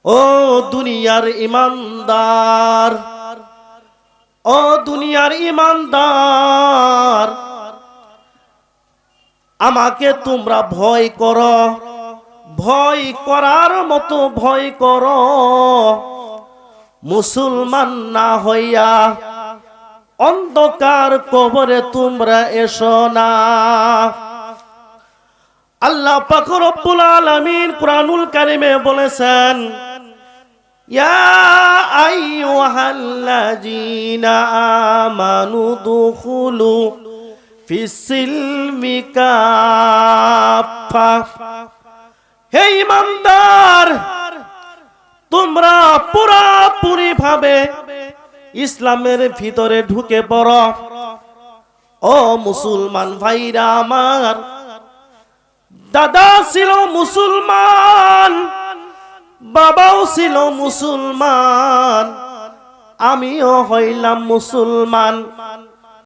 ও দুনিয়ার ইমানদার, ও দুনিয়ার ইমানদার, আমাকে তোমরা ভয় করো, ভয় করার মতো ভয় করো। মুসলমান না হইয়া অন্ধকার কবরে তোমরা এসো না। আল্লাহ পাক রব্বুল আলামিন কুরআনুল কারীমে বলেছেন, ইয়া আইয়ুহাল্লাযীনা আমানু দুখুলু ফিস-সিলমি কাফা। হে ঈমানদার, তোমরা পুরোপুরি ভাবে ইসলামের ভিতরে ঢুকে পড়ো। ও মুসলমান ভাইরা আমার, দাদা ছিল মুসলমান, বাবাও ছিল মুসলমান, আমিও হইলাম মুসলমান।